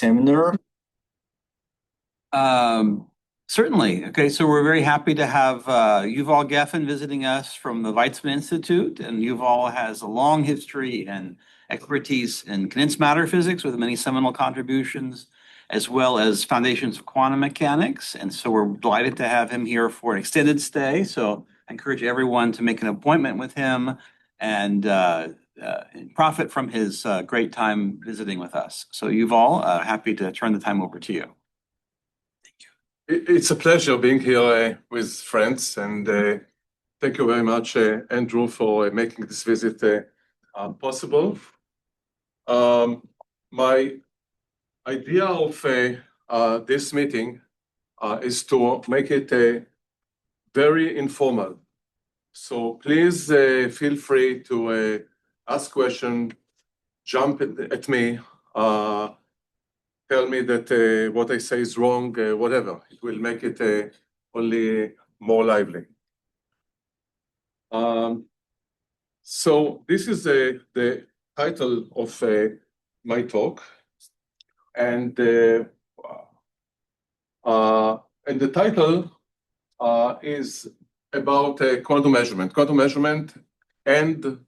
Seminar? Certainly. Okay, so we're very happy to have Yuval Geffen visiting us from the Weizmann Institute, and Yuval has a long history and expertise in condensed matter physics with many seminal contributions, as well as foundations of quantum mechanics. And so we're delighted to have him here for an extended stay. So I encourage everyone to make an appointment with him and profit from his great time visiting with us. So Yuval, happy to turn the time over to you. It's a pleasure being here with friends, and thank you very much, Andrew, for making this visit possible. My idea of this meeting is to make it very informal. So please feel free to ask questions, jump at me, tell me that what I say is wrong, whatever. It will make it only more lively. So this is the title of my talk, and the title is about quantum measurement, and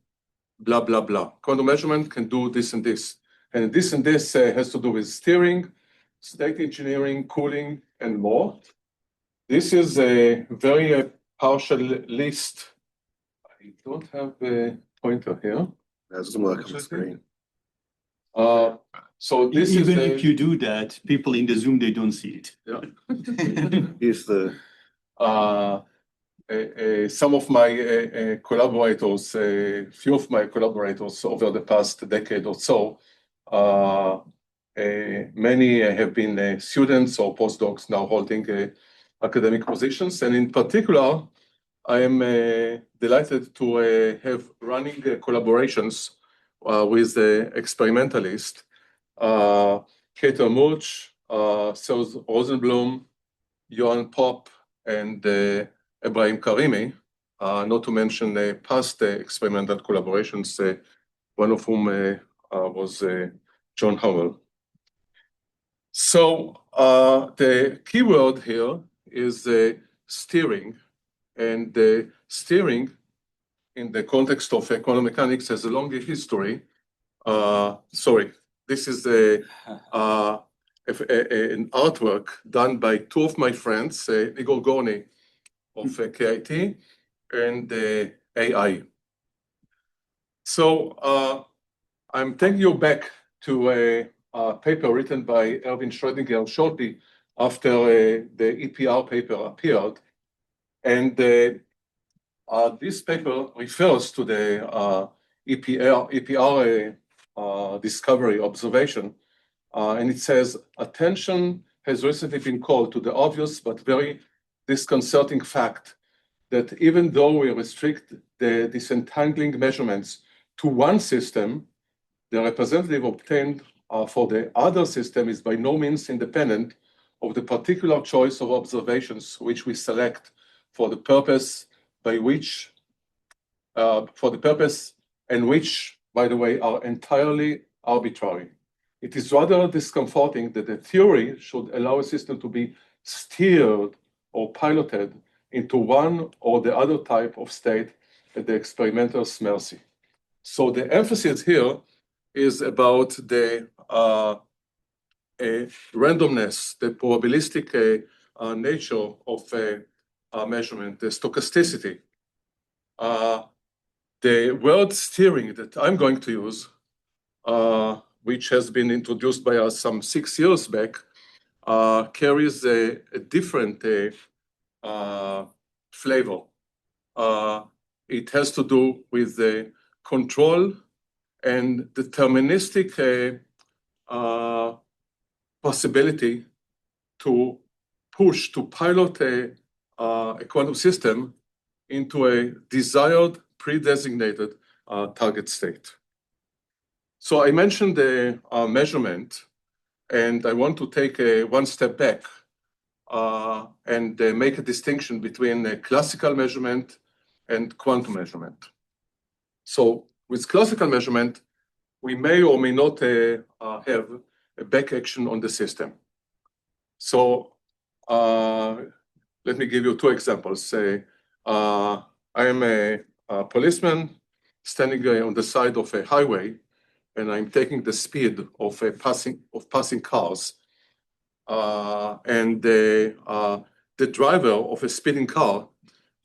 blah blah blah. Quantum measurement can do this and this. And this has to do with steering, state engineering, cooling, and more. This is a very partial list. I don't have a pointer here. That doesn't work on the screen. So this Even is if you do that, people in the Zoom, they don't see it. Yeah. Here's the some of my collaborators, few of my collaborators over the past decade or so, many have been students or postdocs now holding academic positions. And in particular, I am delighted to have running collaborations with the experimentalist, Keter Much, Serge Rosenblum, Johan Popp, and Ibrahim Karimi, not to mention past experimental collaborations, one of whom was John Howell. So the keyword here is steering, and steering in the context of quantum mechanics has a long history. Sorry, this is an artwork done by two of my friends, Igor Gorny of KIT and AI. So I'm taking you back to a paper written by Erwin Schrödinger shortly after the EPR paper appeared. And this paper refers to the EPR discovery observation. And it says, attention has recently been called to the obvious but very disconcerting fact that even though we restrict the disentangling measurements to one system, the representative obtained for the other system is by no means independent of the particular choice of observations which we select for the purpose and which, by the way, are entirely arbitrary. It is rather discomforting that the theory should allow a system to be steered or piloted into one or the other type of state at the experimental's mercy. So the emphasis here is about the randomness, the probabilistic nature of measurement, the stochasticity. The word steering that I'm going to use, which has been introduced by us some 6 years back, carries a different flavor. It has to do with the control and deterministic possibility to push, to pilot a quantum system into a desired pre-designated target state. So I mentioned the measurement, and I want to take one step back and make a distinction between classical measurement and quantum measurement. So with classical measurement, we may or may not have back action on the system. So let me give you two examples. Say I am a policeman standing on the side of a highway, and I'm taking the speed of passing cars. And the driver of a speeding car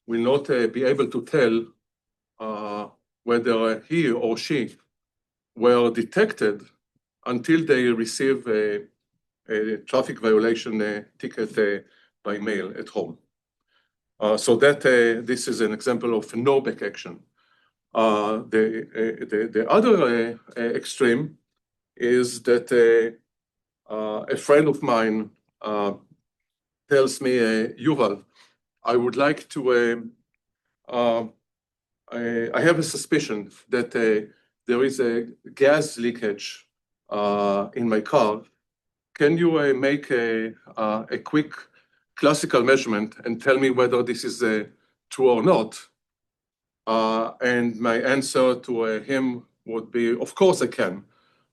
will not be able to tell whether he or she were detected until they receive a traffic violation ticket by mail at home. So that this is an example of no back action. The other extreme is that a friend of mine tells me, Yuval, I would like to, I have a suspicion that there is a gas leakage in my car. Can you make a quick classical measurement and tell me whether this is true or not? And my answer to him would be, of course I can.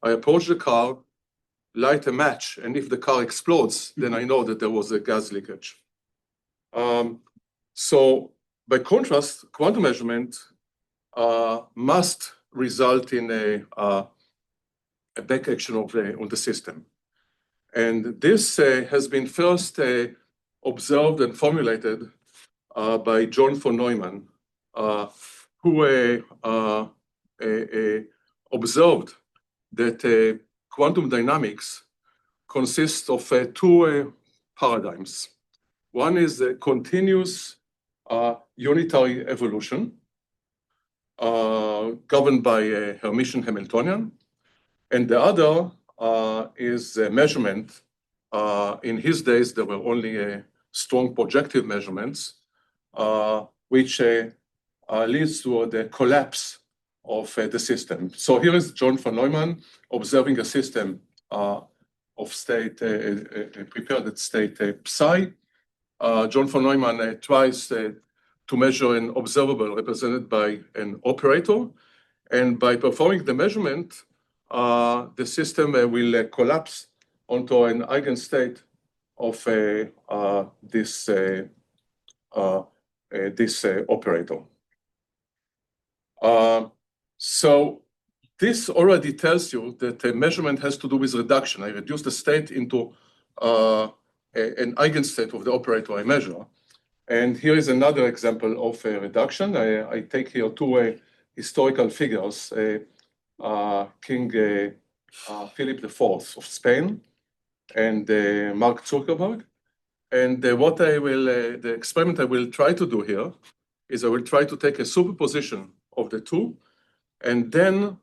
I approach the car, light a match, and if the car explodes, then I know that there was a gas leakage. So by contrast, quantum measurement must result in a back action on the system. And this has been first observed and formulated by John von Neumann, who observed that quantum dynamics consists of two paradigms. One is a continuous unitary evolution governed by a Hermitian Hamiltonian, and the other is a measurement. In his days, there were only strong projective measurements, which leads to the collapse of the system. So here is John von Neumann observing a system of state, prepared at state psi. John von Neumann tries to measure an observable represented by an operator, and by performing the measurement, the system will collapse onto an eigenstate of this operator. So this already tells you that a measurement has to do with reduction. I reduce the state into an eigenstate of the operator I measure. And here is another example of a reduction. I take here two historical figures, King Philip IV of Spain and Mark Zuckerberg. And the experiment I will try to do here is I will try to take a superposition of the two and then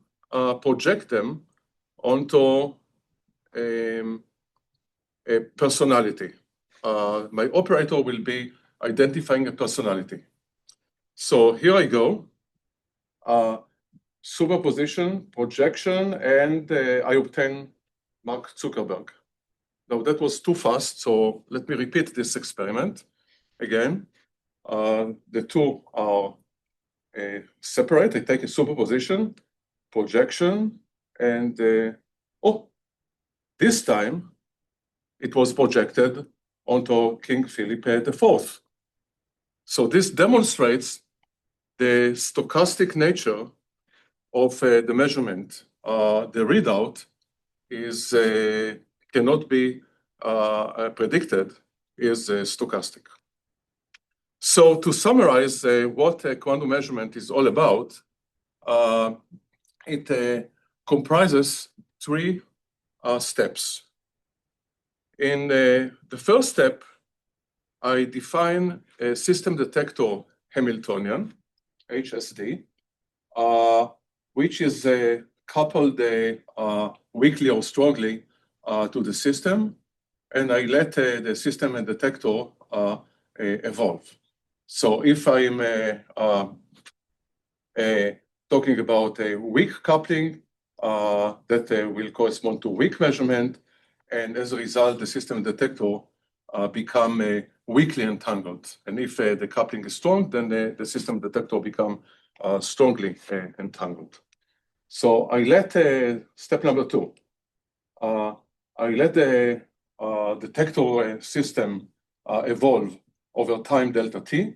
project them onto a personality. My operator will be identifying a personality. So here I go, superposition, projection, and I obtain Mark Zuckerberg. Now that was too fast, so let me repeat this experiment again. The two are separate. I take a superposition, projection, and this time it was projected onto King Philip IV. So this demonstrates the stochastic nature of the measurement. The readout is cannot be predicted, is stochastic. So to summarize what quantum measurement is all about, it comprises three steps. In the first step, I define a system detector Hamiltonian, HSD, which is coupled weakly or strongly to the system, and I let the system and detector evolve. So if I'm talking about a weak coupling, that will correspond to weak measurement, and as a result, the system and detector become weakly entangled. And if the coupling is strong, then the system detector become strongly entangled. So I let step number two. I let the detector system evolve over time delta t,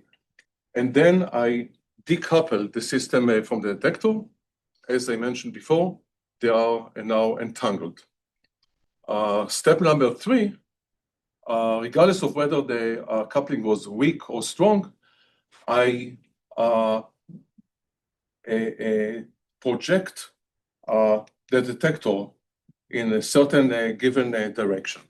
and then I decouple the system from the detector. As I mentioned before, they are now entangled. Step number 3, regardless of whether the coupling was weak or strong, I project the detector in a certain given direction.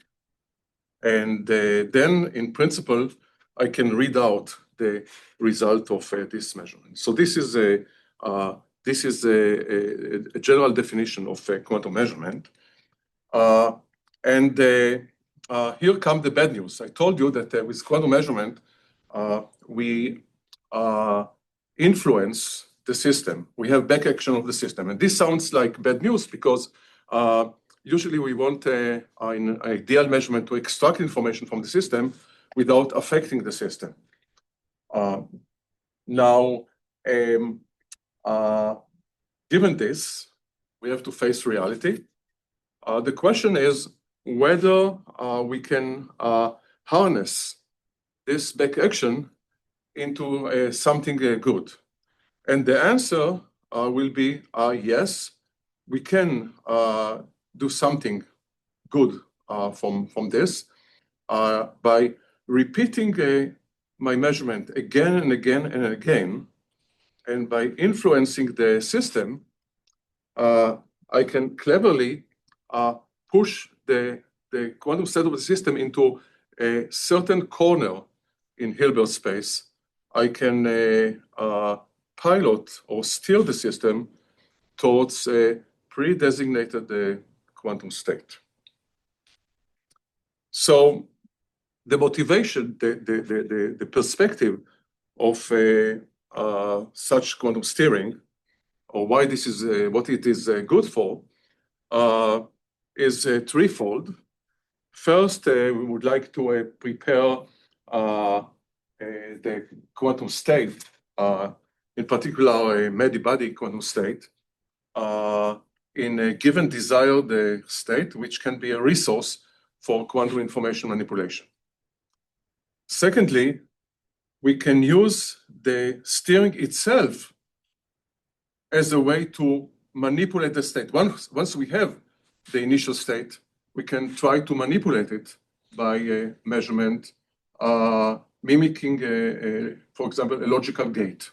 And then, in principle, I can read out the result of this measurement. So this is a general definition of quantum measurement. And here come the bad news. I told you that with quantum measurement, we influence the system. We have back action of the system. And this sounds like bad news because usually we want an ideal measurement to extract information from the system without affecting the system. Now, given this, we have to face reality. The question is whether we can harness this back action into something good. And the answer will be yes, we can do something good from this by repeating my measurement again and again and again, and by influencing the system, I can cleverly push the quantum state of the system into a certain corner in Hilbert space. I can pilot or steer the system towards a pre-designated quantum state. So the motivation, the perspective of such quantum steering, or why this is what it is good for, is threefold. First, we would like to prepare the quantum state, in particular a many-body quantum state, in a given desired state, which can be a resource for quantum information manipulation. Secondly, we can use the steering itself as a way to manipulate the state. Once we have the initial state, we can try to manipulate it by measurement, mimicking, for example, a logical gate.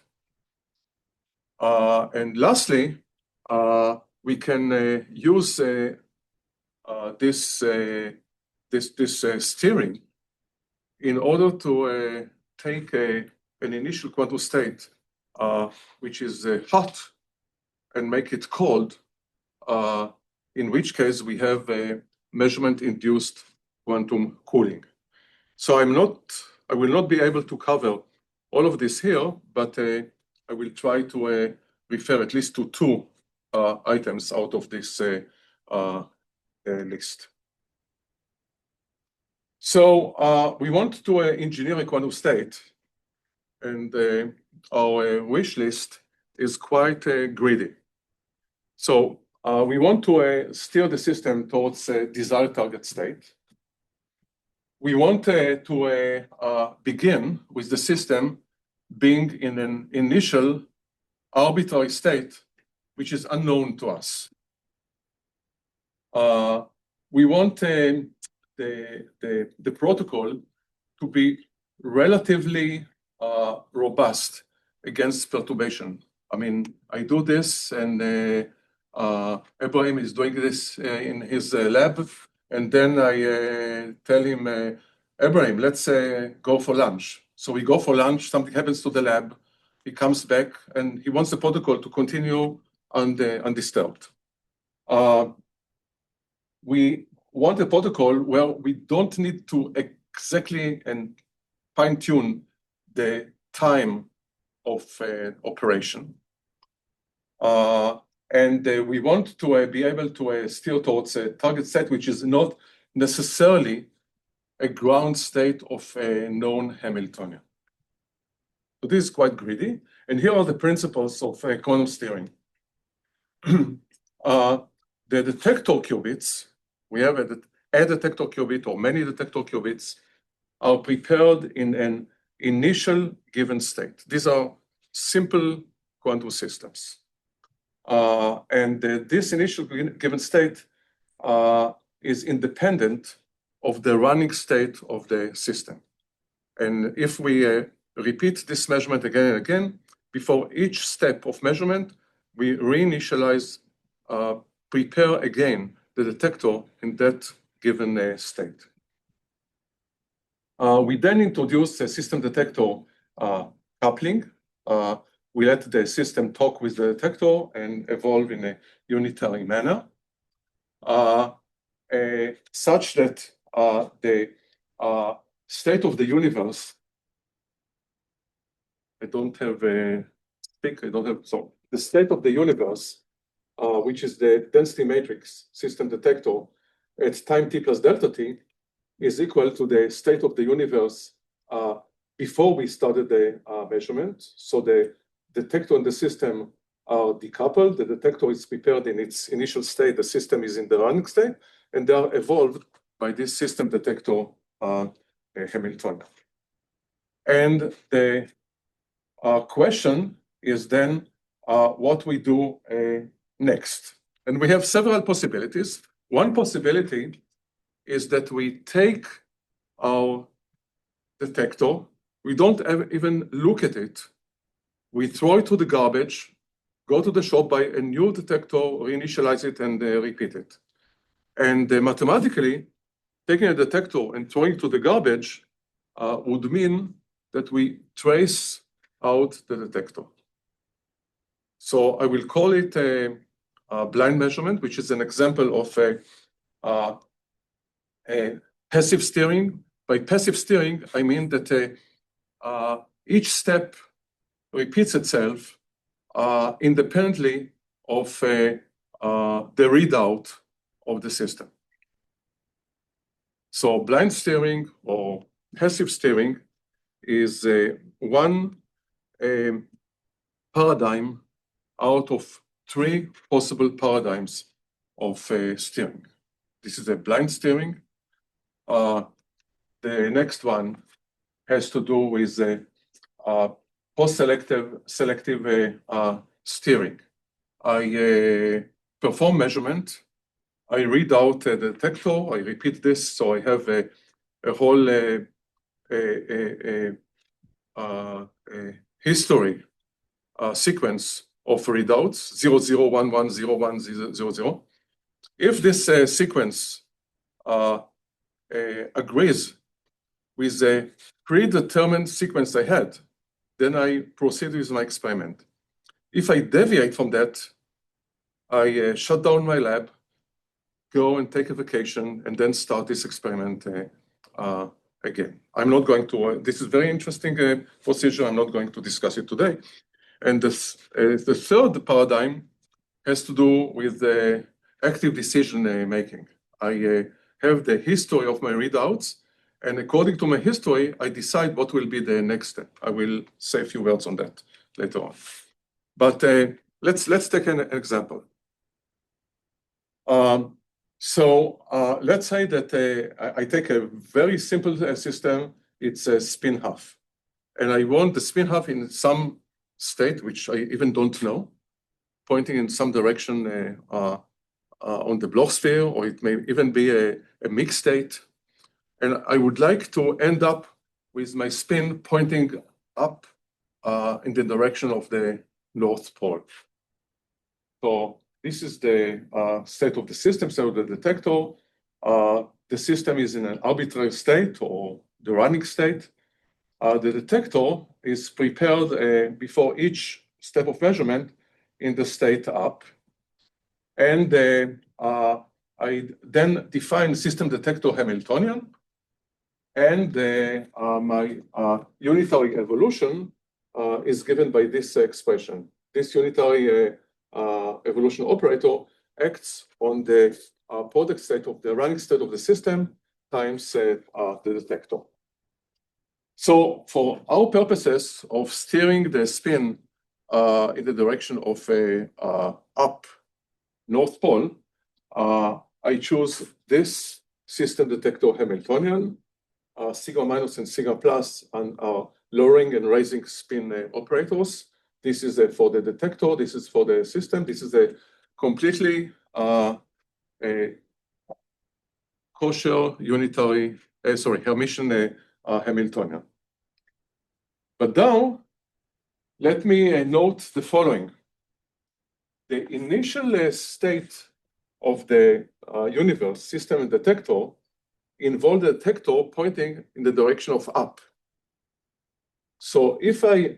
And lastly, we can use this steering in order to take an initial quantum state, which is hot, and make it cold, in which case we have a measurement-induced quantum cooling. So I will not be able to cover all of this here, but I will try to refer at least to 2 items out of this list. So we want to engineer a quantum state, and our wish list is quite greedy. So we want to steer the system towards a desired target state. We want to begin with the system being in an initial arbitrary state, which is unknown to us. We want the protocol to be relatively robust against perturbation. I mean, I do this, and Abraham is doing this in his lab, and then I tell him, Abraham, let's go for lunch. So we go for lunch, something happens to the lab, he comes back, and he wants the protocol to continue undisturbed. We want a protocol where we don't need to exactly and fine-tune the time of operation. And we want to be able to steer towards a target state which is not necessarily a ground state of a known Hamiltonian. So this is quite greedy. And here are the principles of quantum steering. The detector qubits, we have a detector qubit or many detector qubits are prepared in an initial given state. These are simple quantum systems. This initial given state is independent of the running state of the system. And if we repeat this measurement again and again, before each step of measurement, we reinitialize, prepare again the detector in that given state. We then introduce a system detector coupling. We let the system talk with the detector and evolve in a unitary manner, such that the state of the universe, I don't have a speak, I don't have, so the state of the universe, which is the density matrix system detector at time t plus delta t, is equal to the state of the universe before we started the measurement. So the detector and the system are decoupled. The detector is prepared in its initial state. The system is in the running state, and they are evolved by this system detector Hamiltonian. And the question is then what we do next. And we have several possibilities. One possibility is that we take our detector, we don't even look at it, we throw it to the garbage, go to the shop, buy a new detector, reinitialize it, and repeat it. And mathematically, taking a detector and throwing it to the garbage would mean that we trace out the detector. So I will call it a blind measurement, which is an example of a passive steering. By passive steering, I mean that each step repeats itself independently of the readout of the system. So blind steering or passive steering is one paradigm out of three possible paradigms of steering. This is a blind steering. The next one has to do with post-selective steering. I perform measurement. I read out the detector. I repeat this, so I have a whole history sequence of readouts 00110100. If this sequence agrees with the predetermined sequence I had, then I proceed with my experiment. If I deviate from that, I shut down my lab, go and take a vacation, and then start this experiment again. I'm not going to, this is very interesting procedure. I'm not going to discuss it today. And the third paradigm has to do with active decision making. I have the history of my readouts, and according to my history, I decide what will be the next step. I will say a few words on that later on. But let's take an example. Let's say that I take a very simple system. It's a spin half, and I want the spin half in some state, which I even don't know, pointing in some direction on the Bloch sphere, or it may even be a mixed state. And I would like to end up with my spin pointing up in the direction of the North Pole. So this is the state of the system, so the detector. The system is in an arbitrary state or the running state. The detector is prepared before each step of measurement in the state up. And I then define system detector Hamiltonian, and my unitary evolution is given by this expression. This unitary evolution operator acts on the product state of the running state of the system times the detector. So for our purposes of steering the spin in the direction of up North Pole, I choose this system detector Hamiltonian, sigma minus and sigma plus, and lowering and raising spin operators. This is for the detector. This is for the system. This is a completely kosher unitary, Hermitian Hamiltonian. But now, let me note the following. The initial state of the universe, system and detector, involved the detector pointing in the direction of up. So if I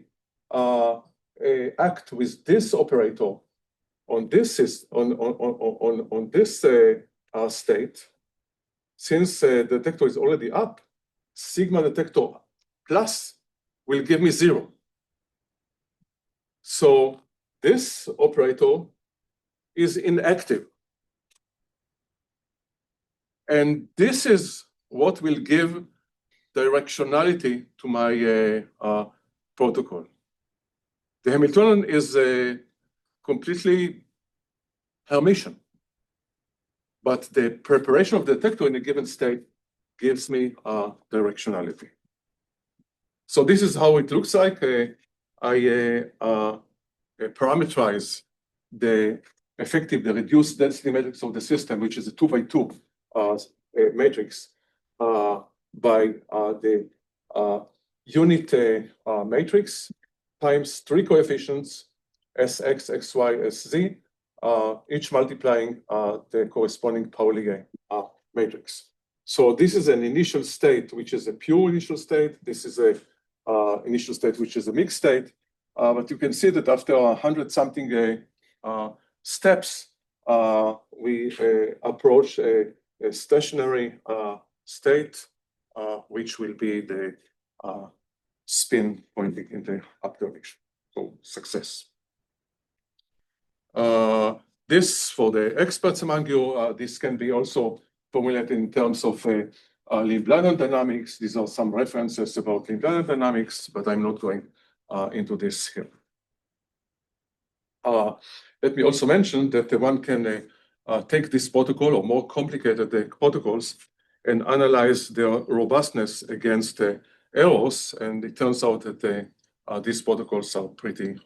act with this operator on this state, since the detector is already up, sigma detector plus will give me 0. So this operator is inactive. And this is what will give directionality to my protocol. The Hamiltonian is completely Hermitian. But the preparation of the detector in a given state gives me directionality. So this is how it looks like. I parameterize the reduced density matrix of the system, which is a 2x2 matrix, by the unit matrix times 3 coefficients, Sx, Xy, Sz, each multiplying the corresponding Pauli matrix. So this is an initial state, which is a pure initial state. This is a initial state, which is a mixed state. But you can see that after 100-something steps, we approach a stationary state, which will be the spin pointing in the up direction. So success. This, for the experts among you, this can be also formulated in terms of Lindblad dynamics. These are some references about Lindblad dynamics, but I'm not going into this here. Let me also mention that one can take this protocol or more complicated protocols and analyze their robustness against errors. And it turns out that these protocols are pretty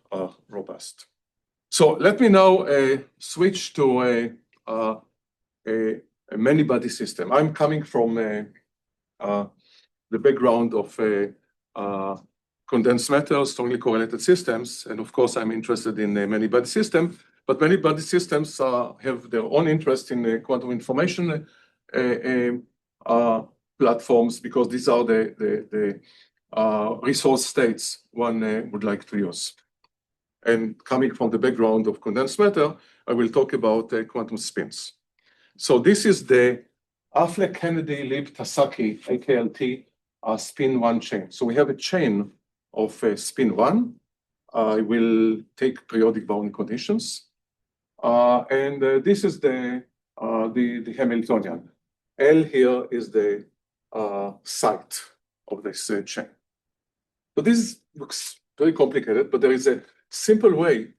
robust. So let me now switch to a many-body system. I'm coming from the background of condensed matter, strongly correlated systems. And of course, I'm interested in many-body systems. But many-body systems have their own interest in quantum information platforms, because these are the resource states one would like to use. And coming from the background of condensed matter, I will talk about quantum spins. So this is the Affleck-Kennedy-Lieb-Tasaki, AKLT, spin 1 chain. So we have a chain of spin 1. I will take periodic bounding conditions. And this is the Hamiltonian. L here is the site of this chain. So this looks very complicated, but there is a simple way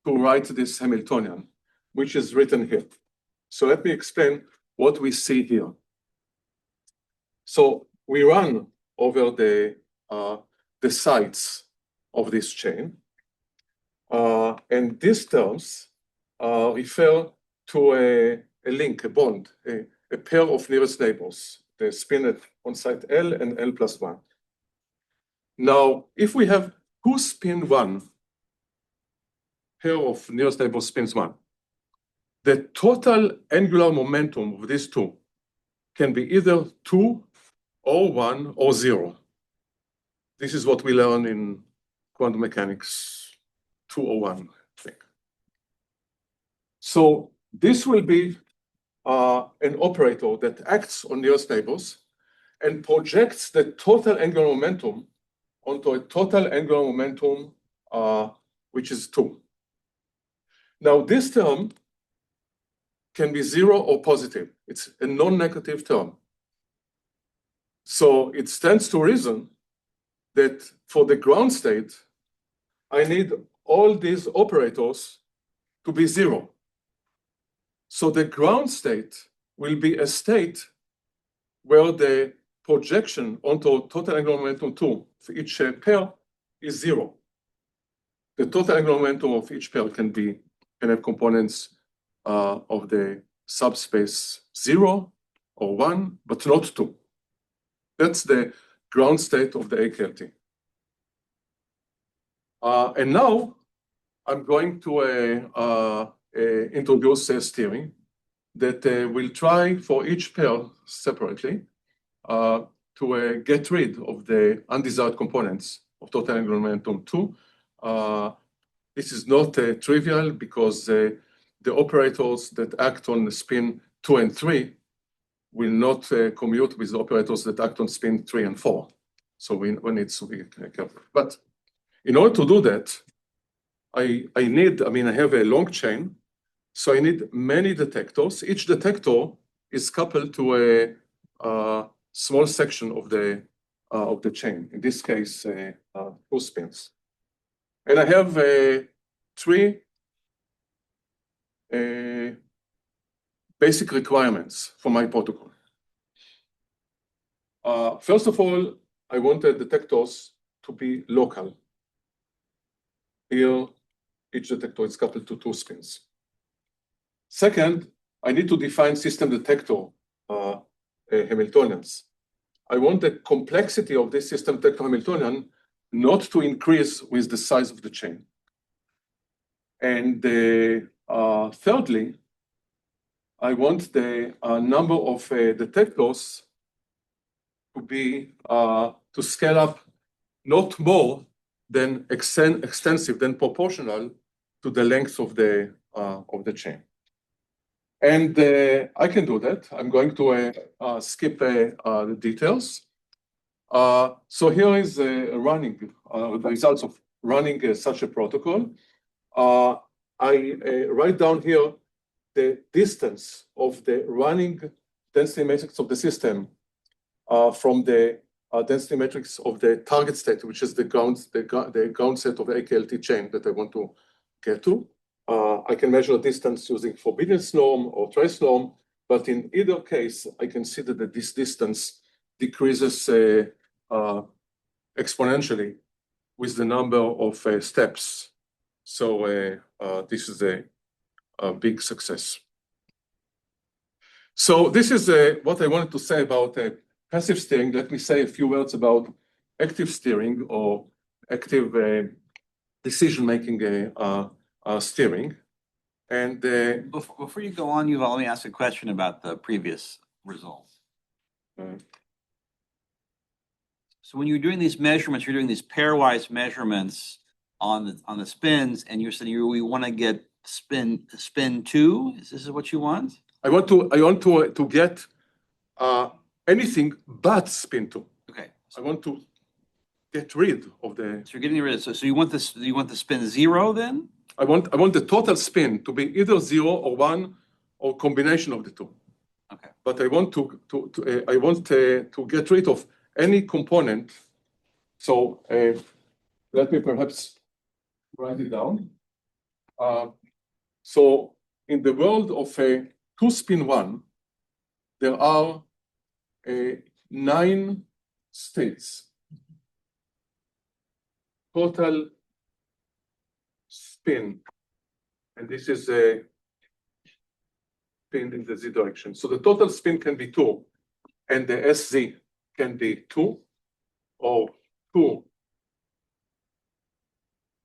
to write this Hamiltonian, which is written here. So let me explain what we see here. So we run over the sides of this chain. And these terms refer to a link, a bond, a pair of nearest neighbors, the spin on site L and L plus 1. Now, if we have two spin 1, pair of nearest neighbors spins 1, the total angular momentum of these two can be either 2 or 1 or 0. This is what we learn in quantum mechanics, 2 or 1 thing. So this will be an operator that acts on nearest neighbors and projects the total angular momentum onto a total angular momentum, which is 2. Now, this term can be 0 or positive. It's a non-negative term. So it stands to reason that for the ground state, I need all these operators to be 0. So the ground state will be a state where the projection onto total angular momentum 2 for each pair is 0. The total angular momentum of each pair can have components of the subspace 0 or 1, but not 2. That's the ground state of the AKLT. And now I'm going to introduce a steering that will try for each pair separately to get rid of the undesired components of total angular momentum 2. This is not trivial because the operators that act on the spin 2 and 3 will not commute with the operators that act on spin 3 and 4. So we need to be careful. But in order to do that, I have a long chain, so I need many detectors. Each detector is coupled to a small section of the chain. In this case, 2 spins. And I have 3 basic requirements for my protocol. First of all, I want the detectors to be local. Here, each detector is coupled to 2 spins. Second, I need to define system detector Hamiltonians. I want the complexity of this system detector Hamiltonian not to increase with the size of the chain. And thirdly, I want the number of detectors to be to scale up not more than extensive, than proportional to the length of the chain. And I can do that. I'm going to skip the details. So here is running the results of running such a protocol. I write down here the distance of the running density matrix of the system from the density matrix of the target state, which is the ground state of the AKLT chain that I want to get to. I can measure distance using forbiddance norm or trace norm, but in either case, I can see that this distance decreases exponentially with the number of steps. So this is a big success. So this is what I wanted to say about passive steering. Let me say a few words about active steering or active decision-making steering. And before you go on, Yuval, let me ask a question about the previous results. So when you're doing these measurements, you're doing these pairwise measurements on the spins, and you're saying we want to get spin 2. Is this what you want? I want to get anything but spin 2. Okay. I want to get rid of the. So you're getting rid of. So you want this? You want the spin 0 then? I want the total spin to be either 0 or 1 or combination of the 2. Okay. But I want to get rid of any component. So let me perhaps write it down. So in the world of 2 spin 1, there are 9 states. Total spin, and this is a spin in the z direction. So the total spin can be 2, and the SZ can be 2, or 2,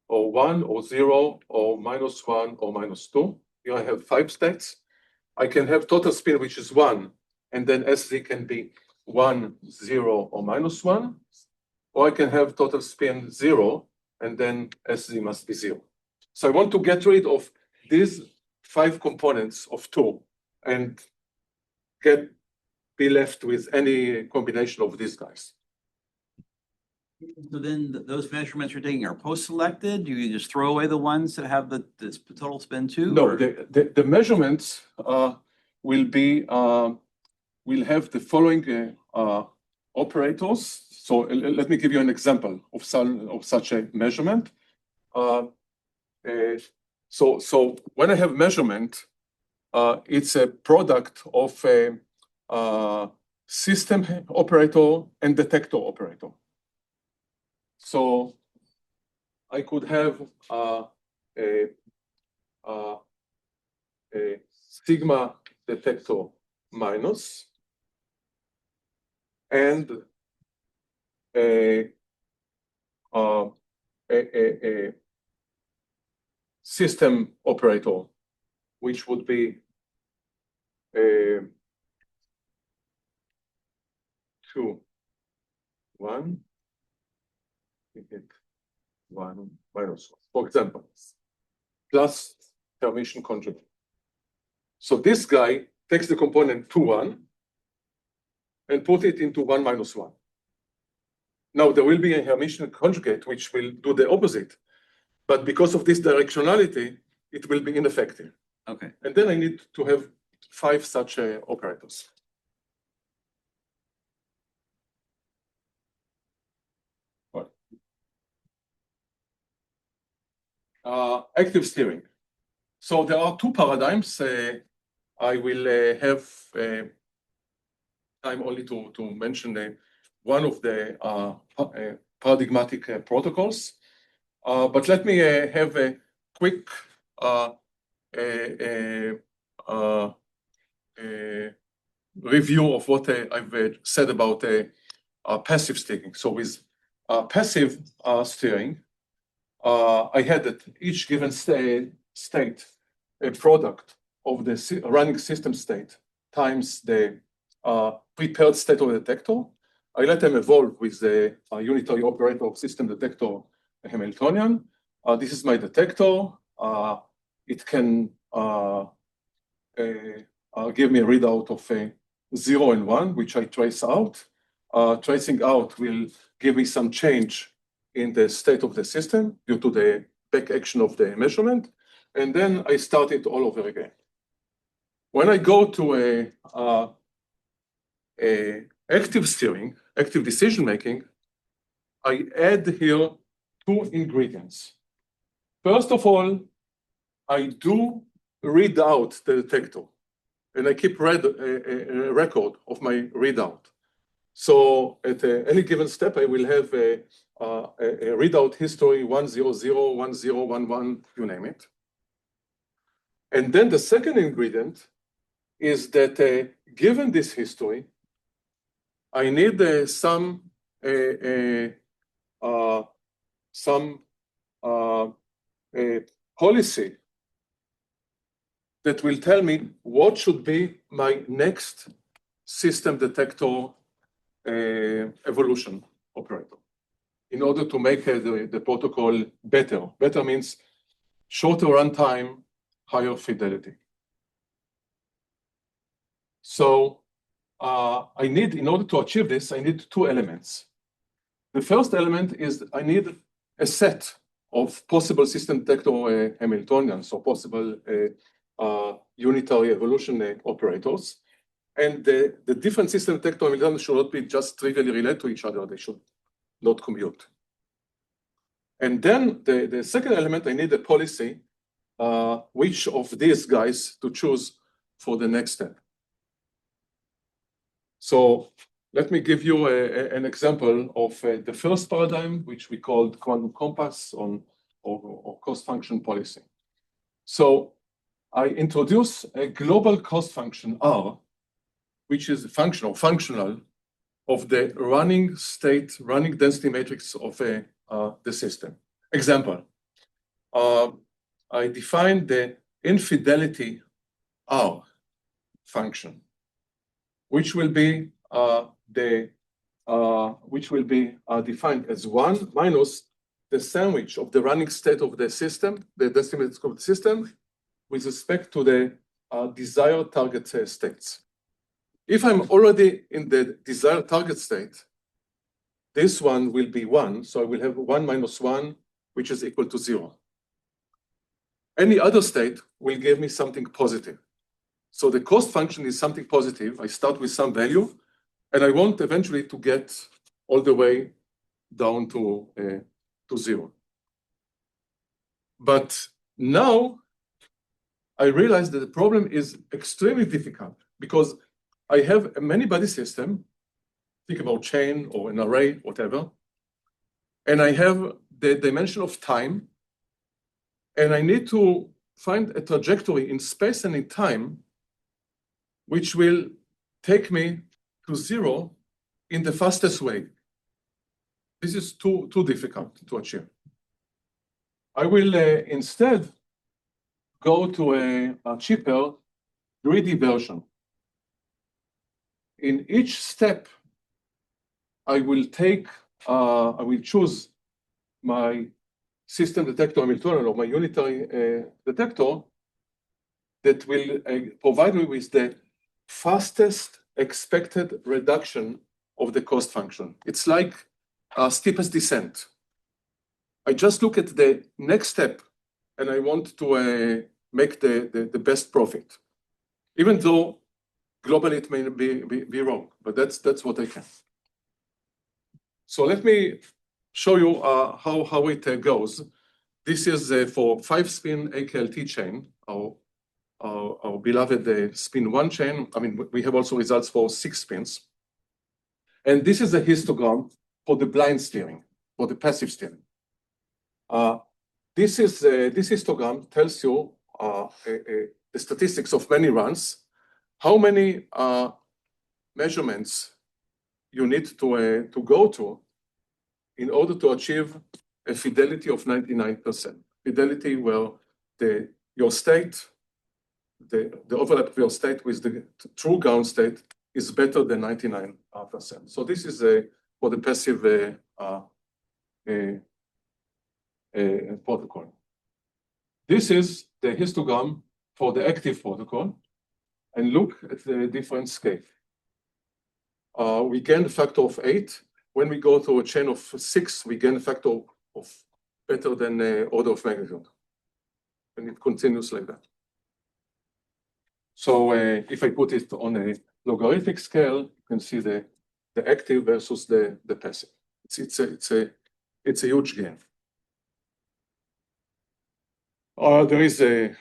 or 1, or 0, or -1, or -2. Here I have 5 states. I can have total spin, which is 1, and then SZ can be 1, 0, or -1. Or I can have total spin 0, and then SZ must be 0. So I want to get rid of these 5 components of 2 and be left with any combination of these guys. So then those measurements you're taking are post-selected? Do you just throw away the ones that have the total spin 2? No, the measurements will have the following operators. So let me give you an example of such a measurement. So when I have measurement, it's a product of system operator and detector operator. So I could have a sigma detector minus and a system operator, which would be 2, 1, 1 minus 1, for example, plus Hermitian conjugate. So this guy takes the component 2, 1 and put it into 1 minus 1. Now there will be a Hermitian conjugate which will do the opposite, but because of this directionality, it will be ineffective. Okay. And then I need to have 5 such operators. Active steering. So there are 2 paradigms. I will have time only to mention one of the paradigmatic protocols. But let me have a quick review of what I've said about passive steering. So with passive steering, I had at each given state a product of the running system state times the prepared state of the detector. I let them evolve with the unitary operator of system detector Hamiltonian. This is my detector. It can give me a readout of 0 and 1, which I trace out. Tracing out will give me some change in the state of the system due to the back action of the measurement. And then I start it all over again. When I go to a active steering, active decision making, I add here 2 ingredients. First of all, I do read out the detector, and I keep a record of my readout. So at any given step, I will have a readout history 100, 1011, you name it. And then the second ingredient is that given this history, I need some policy that will tell me what should be my next system detector evolution operator in order to make the protocol better. Better means shorter runtime, higher fidelity. So I need, in order to achieve this, I need 2 elements. The first element is I need a set of possible system detector Hamiltonians, or possible unitary evolution operators. And the different system detector Hamiltonians should not be just trivially related to each other. They should not commute. And then the second element, I need a policy, which of these guys to choose for the next step. So let me give you an example of the first paradigm, which we called quantum compass or cost function policy. So I introduce a global cost function R, which is functional of the running density matrix of the system. Example, I define the infidelity R function, which will be defined as 1 minus the sandwich of the running state of the system, the density matrix of the system, with respect to the desired target states. If I'm already in the desired target state, this one will be 1, so I will have 1 minus 1, which is equal to 0. Any other state will give me something positive. So the cost function is something positive. I start with some value, and I want eventually to get all the way down to 0. But now I realize that the problem is extremely difficult because I have a many-body system, think about chain or an array, whatever, and I have the dimension of time, and I need to find a trajectory in space and in time which will take me to zero in the fastest way. This is too difficult to achieve. I will instead go to a cheaper 3D version. In each step, I will choose my system detector Hamiltonian or my unitary detector that will provide me with the fastest expected reduction of the cost function. It's like steepest descent. I just look at the next step and I want to make the best profit, even though globally it may be wrong, but that's what I can. So let me show you how it goes. This is for 5-spin AKLT chain, our beloved spin 1 chain. I mean, we have also results for 6 spins. And this is a histogram for the blind steering, for the passive steering. This histogram tells you the statistics of many runs, how many measurements you need to go to in order to achieve a fidelity of 99%. Fidelity where your state, the overlap of your state with the true ground state is better than 99%. So this is for the passive protocol. This is the histogram for the active protocol, and look at the different scale. We gain a factor of 8. When we go to a chain of 6, we gain a factor of better than order of magnitude, and it continues like that. So if I put it on a logarithmic scale, you can see the active versus the passive. It's a huge gain. There is a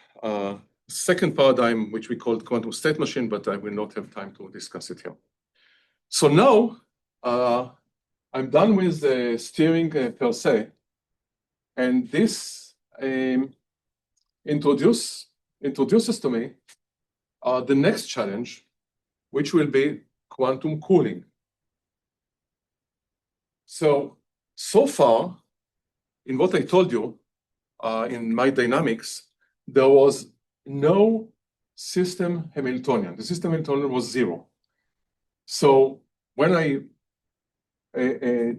second paradigm which we call quantum state machine, but I will not have time to discuss it here. So now I'm done with the steering per se, and this introduces to me the next challenge, which will be quantum cooling. So far, in what I told you, in my dynamics, there was no system Hamiltonian. The system Hamiltonian was 0. So when I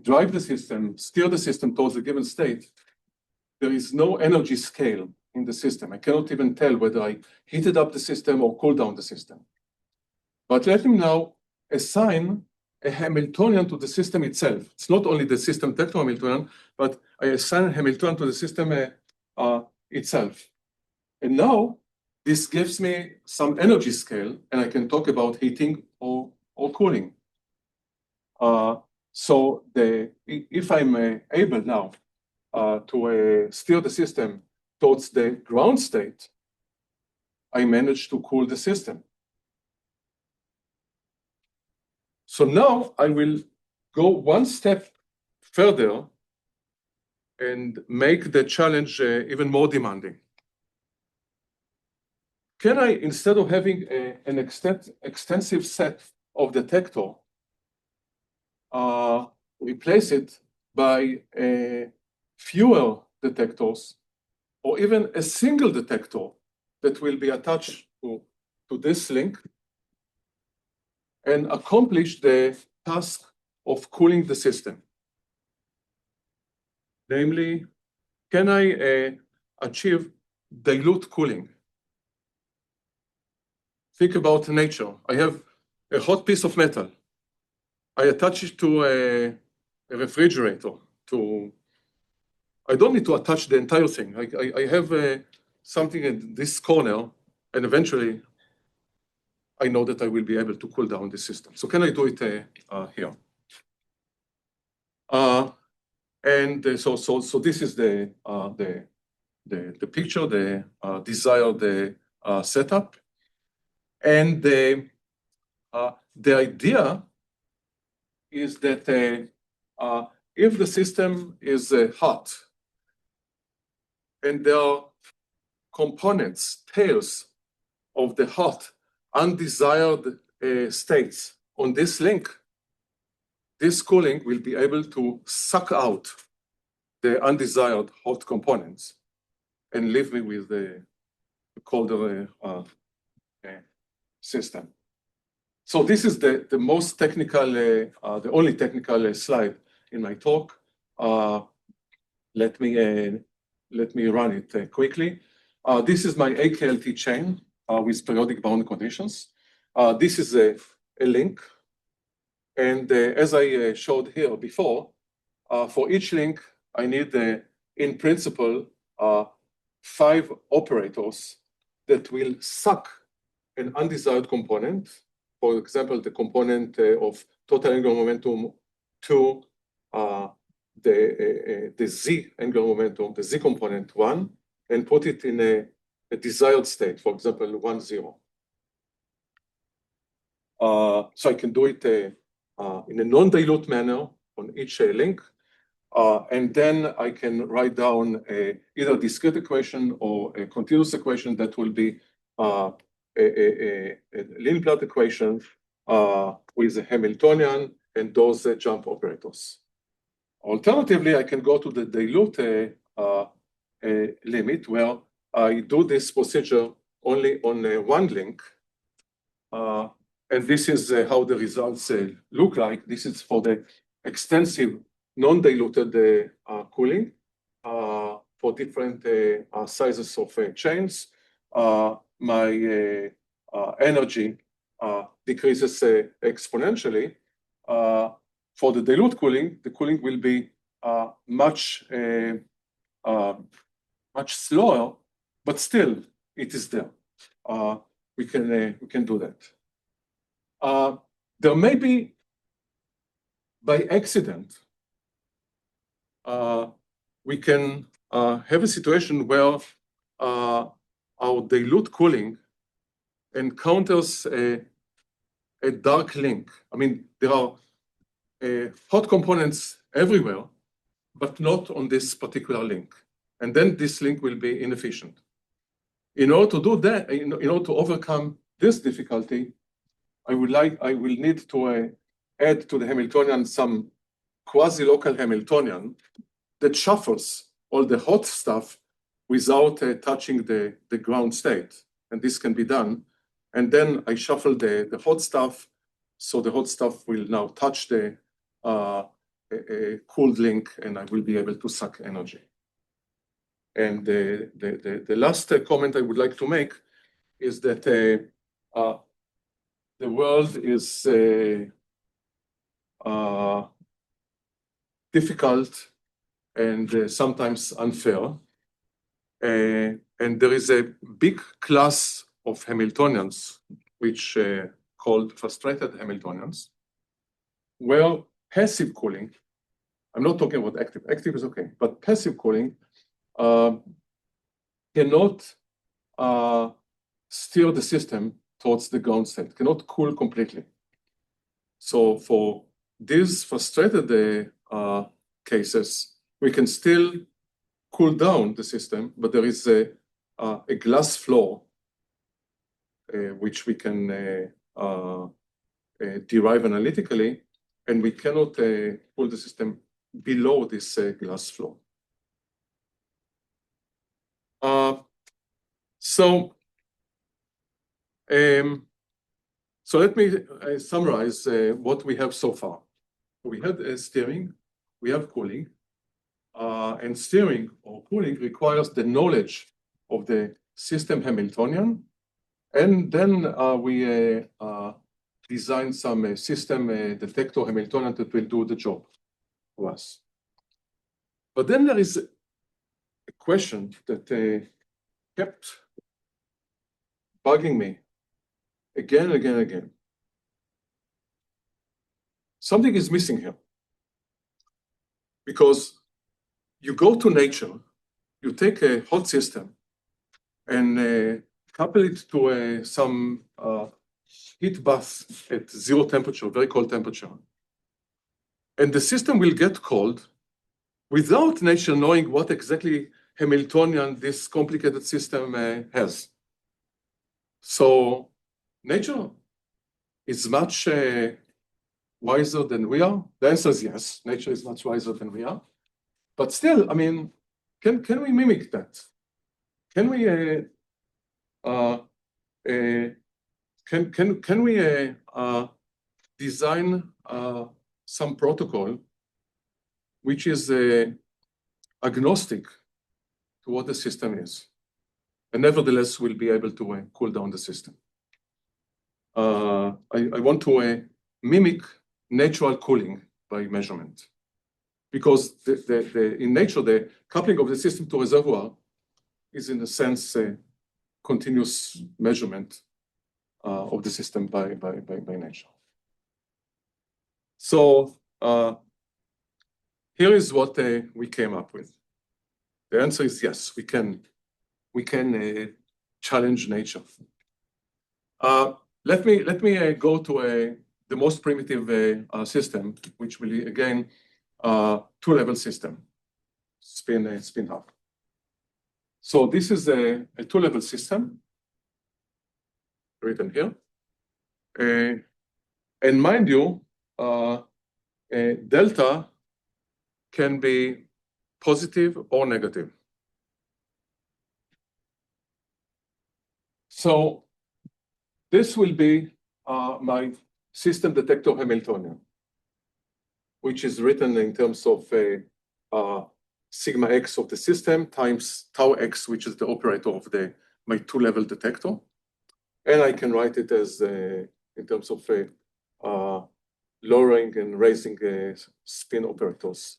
drive the system, steer the system towards a given state, there is no energy scale in the system. I cannot even tell whether I heated up the system or cooled down the system. But let me now assign a Hamiltonian to the system itself. It's not only the system detector Hamiltonian, but I assign a Hamiltonian to the system itself. And now this gives me some energy scale, and I can talk about heating or cooling. So if I'm able now to steer the system towards the ground state, I manage to cool the system. So now I will go one step further and make the challenge even more demanding. Can I, instead of having an extensive set of detector, replace it by fewer detectors, or even a single detector that will be attached to this link and accomplish the task of cooling the system? Namely, can I achieve dilute cooling? Think about nature. I have a hot piece of metal. I attach it to a refrigerator. I don't need to attach the entire thing. I have something in this corner, and eventually I know that I will be able to cool down the system. So can I do it here? So this is the picture, the desired setup. And the idea is that if the system is hot and there are components, tails of the hot, undesired states on this link, this cooling will be able to suck out the undesired hot components and leave me with the colder system. So this is the most technical, the only technical slide in my talk. Let me run it quickly. This is my AKLT chain with periodic boundary conditions. This is a link. And as I showed here before, for each link, I need, in principle, 5 operators that will suck an undesired component. For example, the component of total angular momentum to the Z angular momentum, the Z component 1, and put it in a desired state, for example, 1, 0. So I can do it in a non-dilute manner on each link. And then I can write down either a discrete equation or a continuous equation that will be a Lindblad equation with a Hamiltonian and those jump operators. Alternatively, I can go to the dilute limit where I do this procedure only on one link. And this is how the results look like. This is for the extensive non-diluted cooling for different sizes of chains. My energy decreases exponentially. For the dilute cooling, the cooling will be much slower, but still it is there. We can do that. There may be, by accident, we can have a situation where our dilute cooling encounters a dark link. I mean, there are hot components everywhere, but not on this particular link. And then this link will be inefficient. In order to do that, in order to overcome this difficulty, I will need to add to the Hamiltonian some quasi-local Hamiltonian that shuffles all the hot stuff without touching the ground state. And this can be done. And then I shuffle the hot stuff, so the hot stuff will now touch the cooled link, and I will be able to suck energy. And the last comment I would like to make is that the world is difficult and sometimes unfair. And there is a big class of Hamiltonians, which called frustrated Hamiltonians, where passive cooling, I'm not talking about active, active is okay, but passive cooling cannot steer the system towards the ground state, cannot cool completely. So for these frustrated cases, we can still cool down the system, but there is a glass floor which we can derive analytically, and we cannot cool the system below this glass floor. So let me summarize what we have so far. We had steering, we have cooling, and steering or cooling requires the knowledge of the system Hamiltonian, and then we design some system detector Hamiltonian that will do the job for us. But then there is a question that kept bugging me again and again and again. Something is missing here. Because you go to nature, you take a hot system and couple it to some heat bath at 0 temperature, very cold temperature. And the system will get cold without nature knowing what exactly Hamiltonian this complicated system has. So nature is much wiser than we are. The answer is yes, nature is much wiser than we are. But still, I mean, can we mimic that? Can we can we design some protocol which is agnostic to what the system is, and nevertheless will be able to cool down the system? I want to mimic natural cooling by measurement, because in nature, the coupling of the system to reservoir is in a sense a continuous measurement of the system by nature. So here is what we came up with. The answer is yes, we can challenge nature. Let me go to the most primitive system, which will be again two-level system, spin half. So this is a two-level system written here, and mind you, delta can be positive or negative. So this will be my system detector Hamiltonian, which is written in terms of sigma x of the system times tau x, which is the operator of my two-level detector. And I can write it as in terms of lowering and raising spin operators,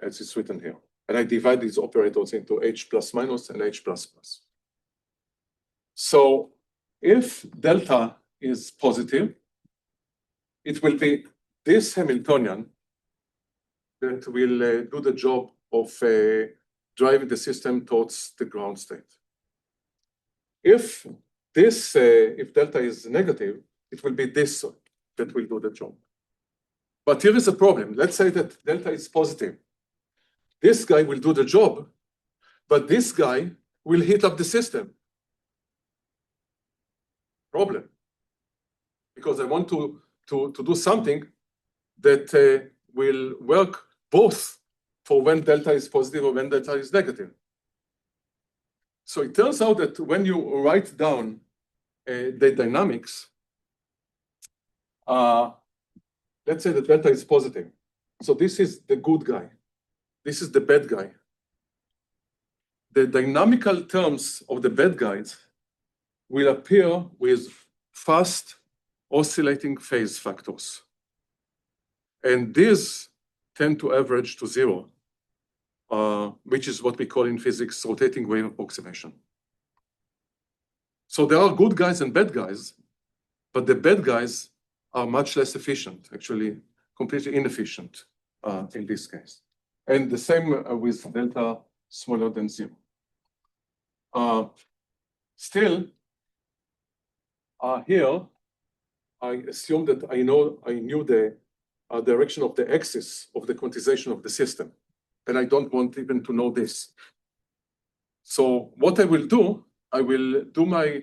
as it's written here. And I divide these operators into h plus minus and h plus plus. So if delta is positive, it will be this Hamiltonian that will do the job of driving the system towards the ground state. If delta is negative, it will be this that will do the job. But here is a problem. Let's say that delta is positive. This guy will do the job, but this guy will heat up the system. Problem. Because I want to do something that will work both for when delta is positive or when delta is negative. So it turns out that when you write down the dynamics, let's say that delta is positive. So this is the good guy. This is the bad guy. The dynamical terms of the bad guys will appear with fast oscillating phase factors. And these tend to average to 0, which is what we call in physics rotating wave approximation. So there are good guys and bad guys, but the bad guys are much less efficient, actually completely inefficient in this case. And the same with delta smaller than 0. Still, here, I assume that I knew the direction of the axis of the quantization of the system, and I don't want even to know this. So what I will do my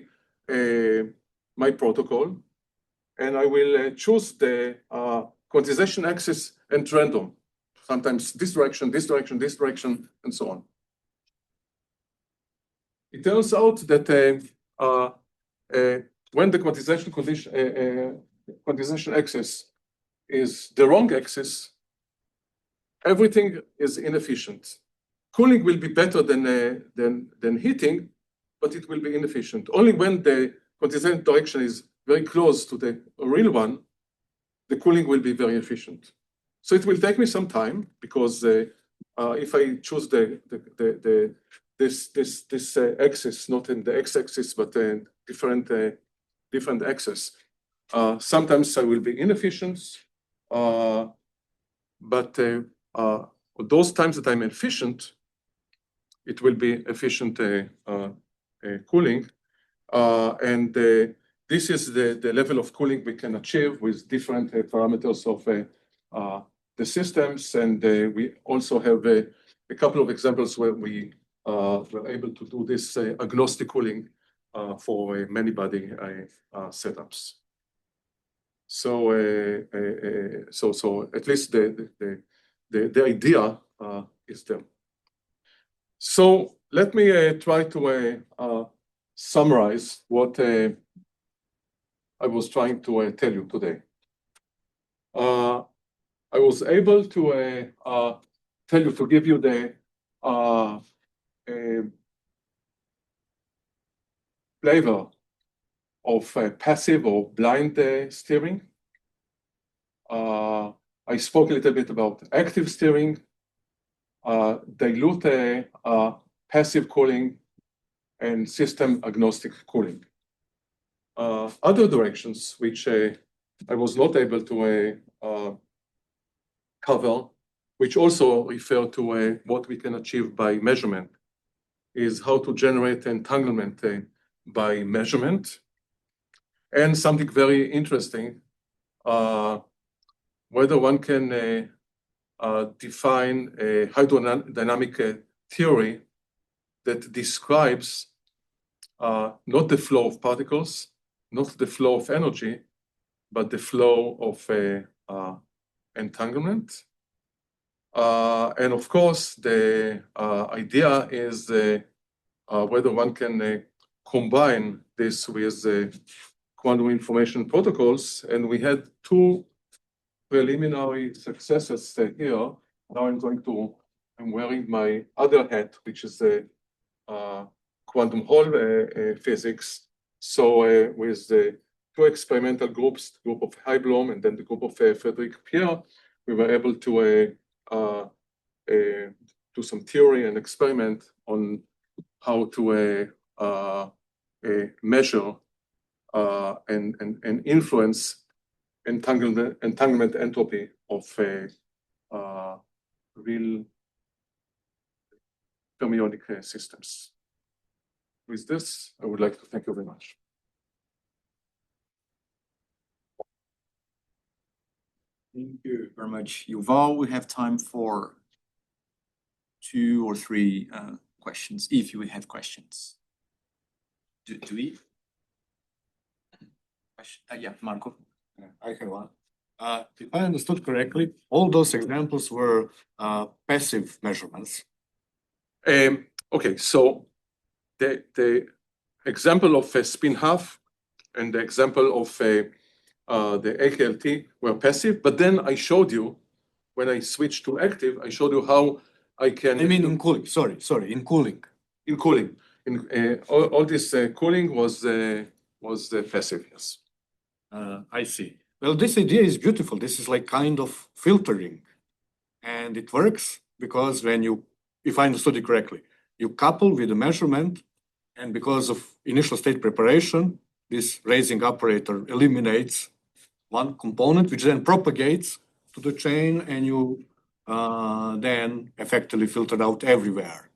my protocol, and I will choose the quantization axis and random. Sometimes this direction, this direction, this direction, and so on. It turns out that when the quantization axis is the wrong axis, everything is inefficient. Cooling will be better than heating, but it will be inefficient. Only when the quantization direction is very close to the real one, the cooling will be very efficient. So it will take me some time, because if I choose this axis, not in the x-axis, but different axis, sometimes I will be inefficient, but those times that I'm efficient, it will be efficient cooling. And this is the level of cooling we can achieve with different parameters of the systems. And we also have a couple of examples where we were able to do this agnostic cooling for many body setups. So, so at least the idea is there. So let me try to summarize what I was trying to tell you today. I was able to tell you, to give you the flavor of passive or blind steering. I spoke a little bit about active steering, dilute passive cooling, and system agnostic cooling. Other directions which I was not able to cover, which also refer to what we can achieve by measurement, is how to generate entanglement by measurement. And something very interesting, whether one can define a hydrodynamic theory that describes not the flow of particles, not the flow of energy, but the flow of entanglement. And of course, the idea is whether one can combine this with quantum information protocols. And we had two preliminary successes here. Now I'm wearing my other hat, which is quantum Hall physics. So with the two experimental groups, the group of Heiblom and then the group of Frederic Pierre, we were able to do some theory and experiment on how to measure and influence entanglement entropy of real fermionic systems. With this, I would like to thank you very much. Thank you very much, Yuval. We have time for 2 or 3 questions, if you have questions. Do we? Yeah, Marco. I have one. If I understood correctly, all those examples were passive measurements. Okay, so the example of a spin half and the example of the AKLT were passive, but then I showed you, when I switched to active, I showed you how I can... I mean in cooling, sorry, in cooling. In cooling. All this cooling was passive, yes. I see. Well, this idea is beautiful. This is like kind of filtering. And it works because when you, if I understood it correctly, you couple with the measurement, and because of initial state preparation, this raising operator eliminates one component, which then propagates to the chain, and you then effectively filter out everywhere.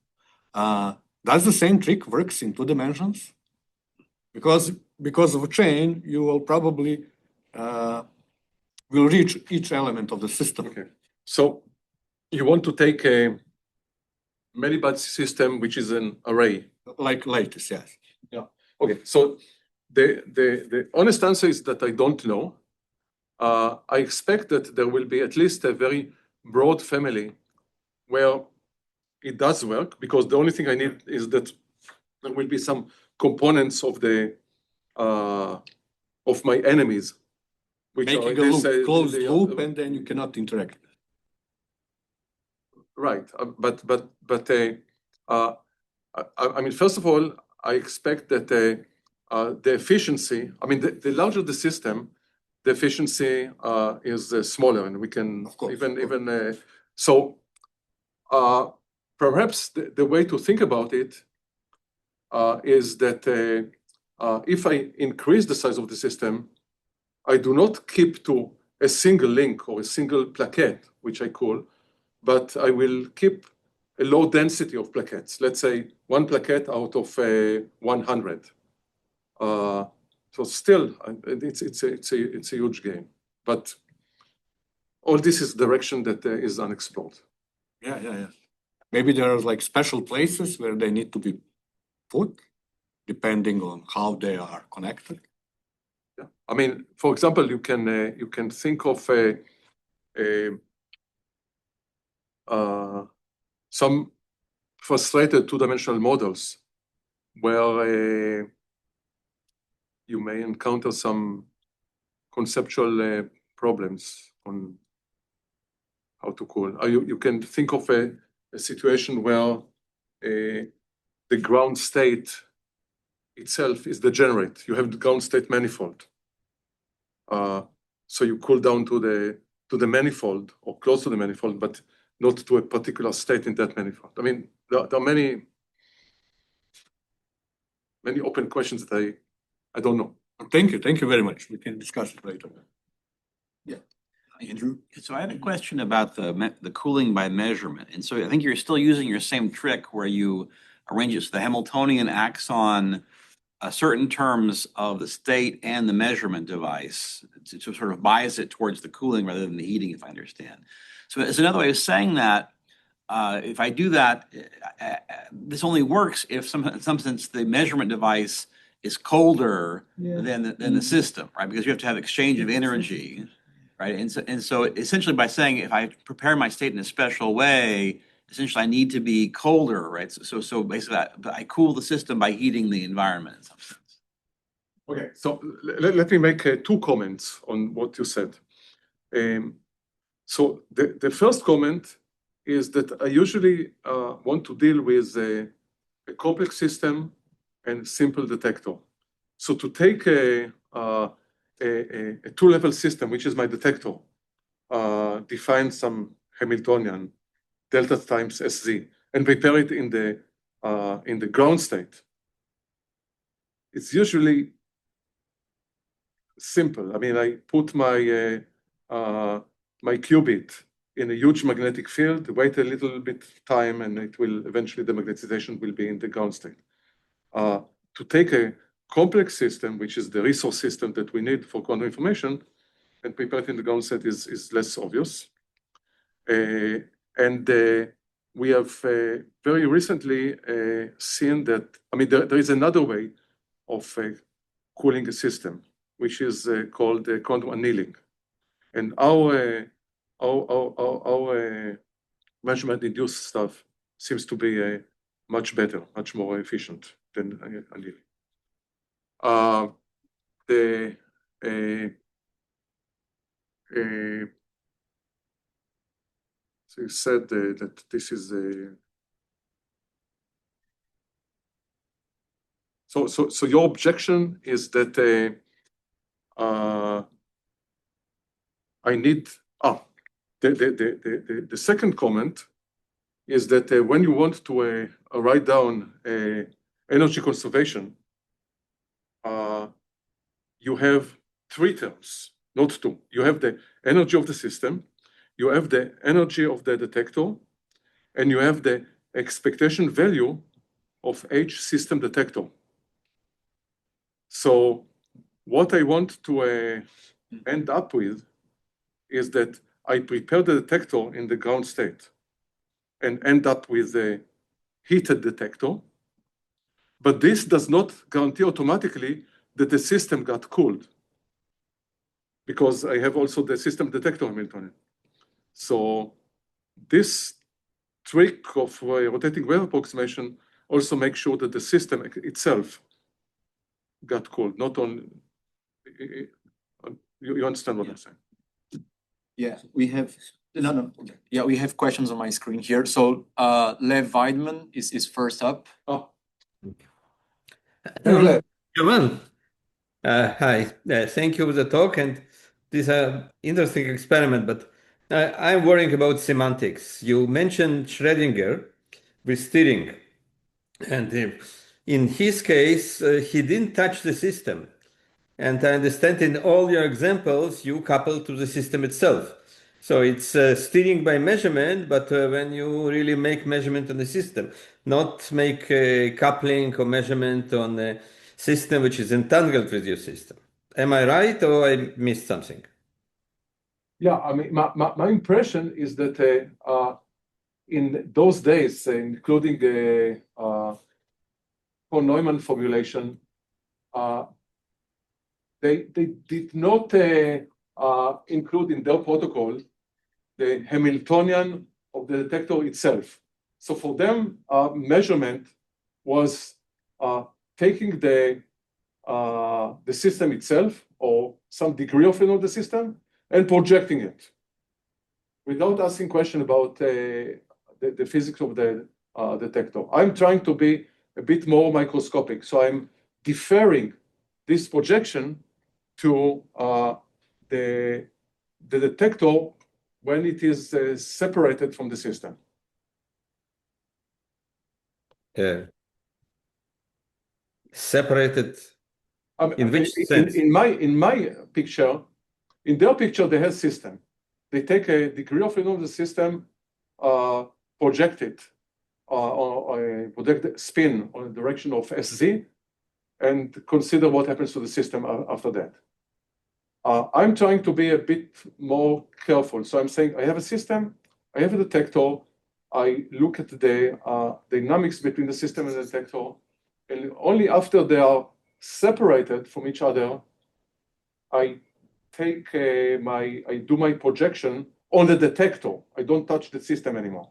Does the same trick works in 2 dimensions? Because of a chain, you will probably will reach each element of the system. Okay, so you want to take a many-body system, which is an array. Like lattice, yes. Yeah. Okay, so the honest answer is that I don't know. I expect that there will be at least a very broad family where it does work, because the only thing I need is that there will be some components of the of my enemies, which Making are a this, loop, closed loop, and then you cannot interact. Right, I mean, first of all, I expect that the efficiency, I mean, the larger the system, the efficiency is smaller, and we can even so perhaps the way to think about it is that if I increase the size of the system, I do not keep to a single link or a single plaquette, which I call, but I will keep a low density of plaquettes. Let's say 1 plaquette out of 100. So still, it's a huge game, but all this is direction that is unexplored. Yeah. Maybe there are like special places where they need to be put, depending on how they are connected. Yeah. I mean, for example, you can think of some frustrated two-dimensional models where you may encounter some conceptual problems on how to call. You can think of a situation where the ground state itself is degenerate. You have the ground state manifold. So you cool down to the manifold or close to the manifold, but not to a particular state in that manifold. I mean, there are many open questions that I don't know. Thank you very much. We can discuss it later. Andrew? So I had a question about the cooling by measurement. And so I think you're still using your same trick where you arrange it so the Hamiltonian acts on certain terms of the state and the measurement device to sort of bias it towards the cooling rather than the heating, if I understand. So it's another way of saying that if I do that, this only works if in some sense the measurement device is colder than the system, right? Because you have to have exchange of energy, right? And so essentially by saying if I prepare my state in a special way, essentially I need to be colder, right? So basically I cool the system by heating the environment in some sense. Okay, so let me make two comments on what you said. So the first comment is that I usually want to deal with a complex system and simple detector. So to take a two-level system, which is my detector, define some Hamiltonian delta times SZ and prepare it in the ground state. It's usually simple. I mean, I put my qubit in a huge magnetic field, wait a little bit time, and it will eventually the magnetization will be in the ground state. To take a complex system, which is the resource system that we need for quantum information, and prepare it in the ground state is less obvious. And we have very recently seen that, I mean, there is another way of cooling a system, which is called quantum annealing. And our measurement-induced stuff seems to be much better, much more efficient than annealing. So you said that this is a. So your objection is that I need the second comment is that when you want to write down energy conservation, you have three terms, not two. You have the energy of the system, you have the energy of the detector, and you have the expectation value of each system detector. So what I want to end up with is that I prepare the detector in the ground state and end up with a heated detector, but this does not guarantee automatically that the system got cooled, because I have also the system detector Hamiltonian. So this trick of rotating wave approximation also makes sure that the system itself got cooled, not only, you understand what I'm saying? Yeah, we have, no. Yeah, we have questions on my screen here. So Lev Weidman is first up. Oh. Hello, everyone. Hi, thank you for the talk, and this is an interesting experiment, but I'm worrying about semantics. You mentioned Schrödinger with steering, and in his case, he didn't touch the system. And I understand in all your examples, you couple to the system itself. So it's steering by measurement, but when you really make measurement on the system, not make coupling or measurement on system which is entangled with your system. Am I right, or I missed something? Yeah, I mean, my impression is that in those days, including von Neumann formulation, they did not include in their protocol the Hamiltonian of the detector itself. So for them, measurement was taking the system itself or some degree of the system and projecting it without asking question about the physics of the detector. I'm trying to be a bit more microscopic, so I'm deferring this projection to the detector when it is separated from the system. Separated in which sense? In my picture, in their picture, they have system. They take a degree of freedom of the system, project it, or project the spin on the direction of SZ, and consider what happens to the system after that. I'm trying to be a bit more careful. So I'm saying I have a system, I have a detector, I look at the dynamics between the system and the detector, and only after they are separated from each other, I do my projection on the detector. I don't touch the system anymore.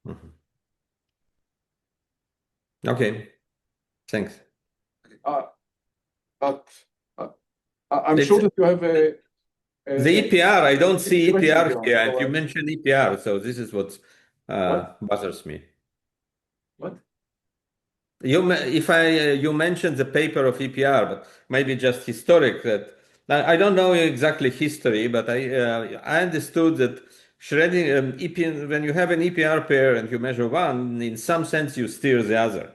Mhm. Okay, thanks. But I'm sure that you have the EPR. I don't see EPR here, here, and so you mentioned EPR, so this is what What? bothers me. What? You mentioned the paper of EPR, but maybe just historic. That I don't know exactly history, but I understood that shredding when you have an EPR pair and you measure one, in some sense you steer the other,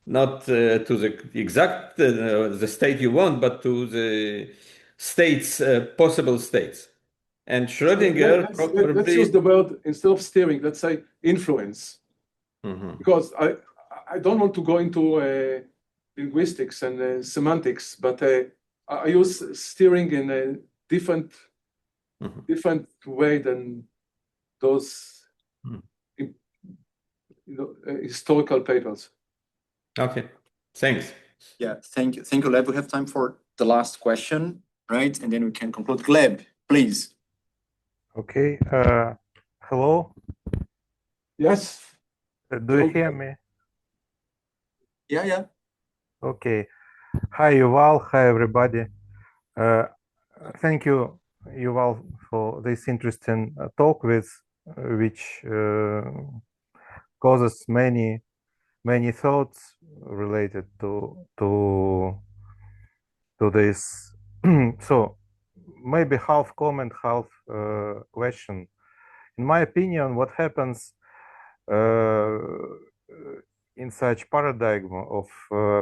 not to the exact the state you want, but to the states, possible states. And Schrödinger Let's use the word, instead of steering, let's say influence. Mhm. Because I don't want to go into linguistics and semantics, but I use steering in a different way than those historical papers. Okay, thanks. Yeah, thank you, Lev. We have time for the last question, right? And then we can conclude. Gleb, please. Okay. Hello. Yes. Do you hear me? Yeah. Okay. Hi, Yuval. Hi, everybody. Thank you, Yuval, for this interesting talk, which causes many thoughts related to this. So maybe half comment, half question. In my opinion, what happens in such paradigm of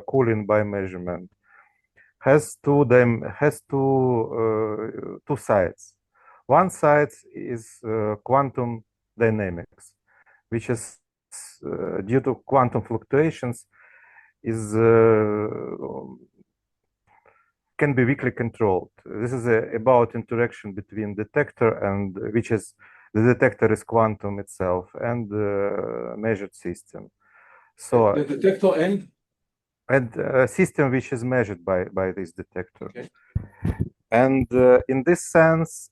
cooling by measurement has two sides. One side is quantum dynamics, which is due to quantum fluctuations is can be weakly controlled. This is about interaction between detector and the detector is quantum itself and measured system. So the detector and a system which is measured by this detector. Okay. And in this sense,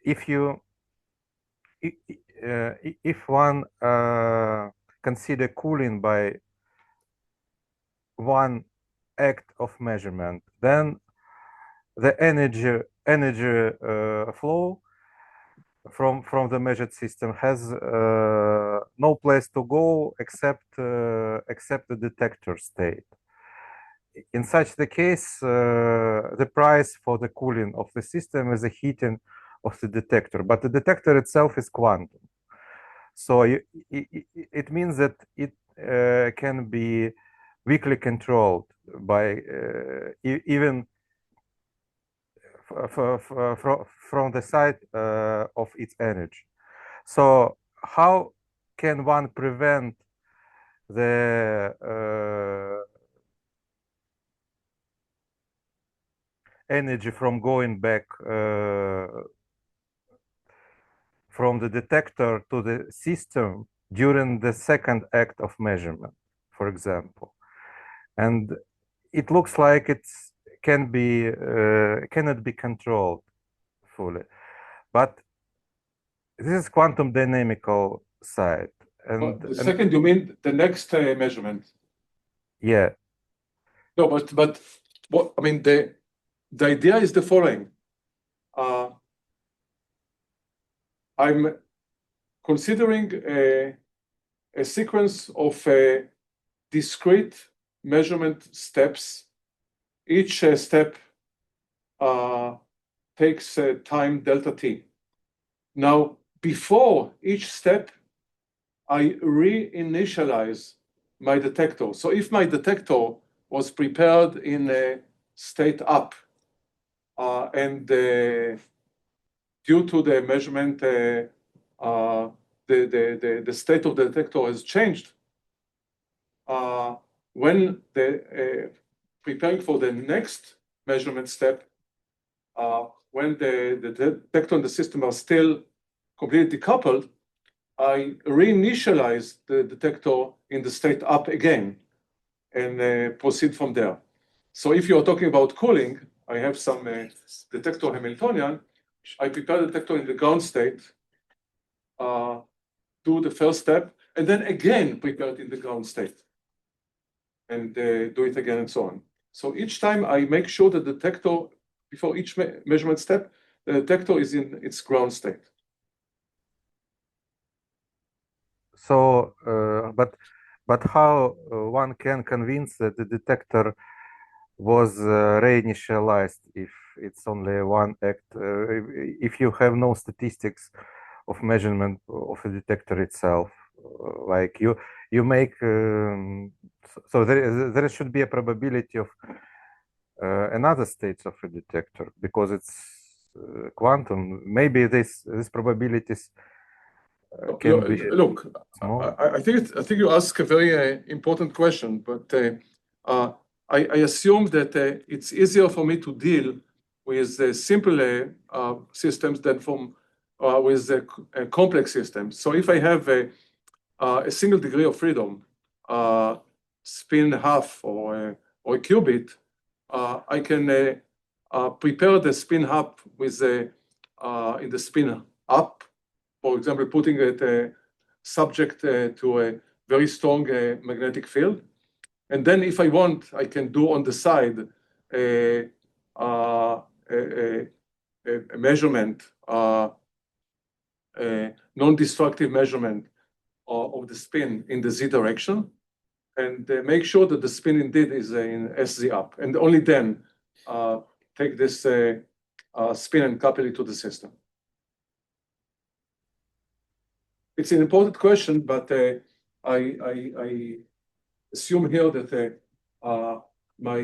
if one consider cooling by one act of measurement, then the energy flow from the measured system has no place to go except the detector state. In such the case, the price for the cooling of the system is the heating of the detector, but the detector itself is quantum. So it means that it can be weakly controlled by even from the side of its energy. So how can one prevent energy from going back from the detector to the system during the second act of measurement, for example. And it looks like it's cannot be controlled fully. But this is quantum dynamical side. And The second, you mean the next measurement? yeah, No, but what I mean, the idea is the following. I'm considering a sequence of discrete measurement steps. Each step takes time delta t. Now, before each step, I reinitialize my detector. So if my detector was prepared in a state up, and due to the measurement, the state of the detector has changed, when preparing for the next measurement step, when the detector and the system are still completely decoupled, I reinitialize the detector in the state up again and proceed from there. So if you're talking about cooling, I have some detector Hamiltonian. I prepare the detector in the ground state, do the first step, and then again prepare it in the ground state, and do it again and so on. So each time I make sure the detector, before each measurement step, the detector is in its ground state. so but how one can convince that the detector was reinitialized if it's only one act, if you have no statistics of measurement of the detector itself, like you make so there should be a probability of another states of a detector because it's quantum. Maybe this probabilities can be Look, small. I think you ask a very important question, but I assume that it's easier for me to deal with simple systems than with complex systems. So if I have a single degree of freedom, spin half or a qubit, I can prepare the spin half with in the spin up. For example, putting it subject to a very strong magnetic field. And then if I want, I can do on the side a measurement, a non-destructive measurement of the spin in the z direction, and make sure that the spin indeed is in SZ up. And only then take this spin and couple it to the system. It's an important question, but I assume here that my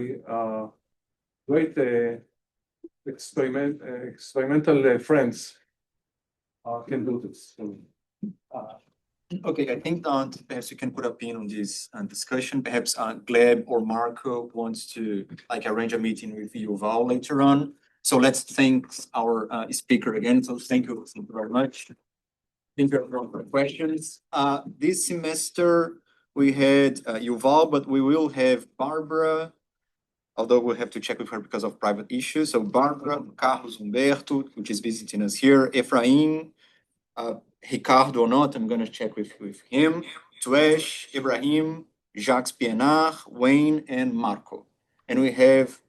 great experimental friends can do this. Okay, I think that perhaps you can put a pin on this discussion. Perhaps Gleb or Marco wants to arrange a meeting with Yuval later on. So let's thank our speaker again. So thank you very much. Thank you everyone for questions. This semester we had Yuval, but we will have Barbara, although we'll have to check with her because of private issues. So Barbara, Carlos Humberto, which is visiting us here, Efraim, Ricardo or not, I'm going to check with him, Tuesh, Ibrahim, Jacques Pienaar, Wayne, and Marco. And we have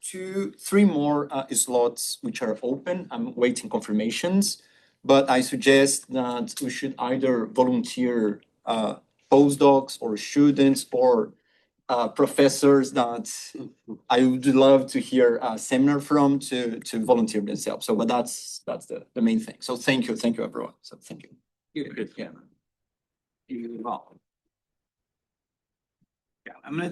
three more slots which are open. I'm waiting confirmations, but I suggest that we should either volunteer postdocs or students or professors that I would love to hear a seminar from to volunteer themselves. So, but that's the main thing. So thank you everyone. So thank you. Yeah. Yeah, I'm gonna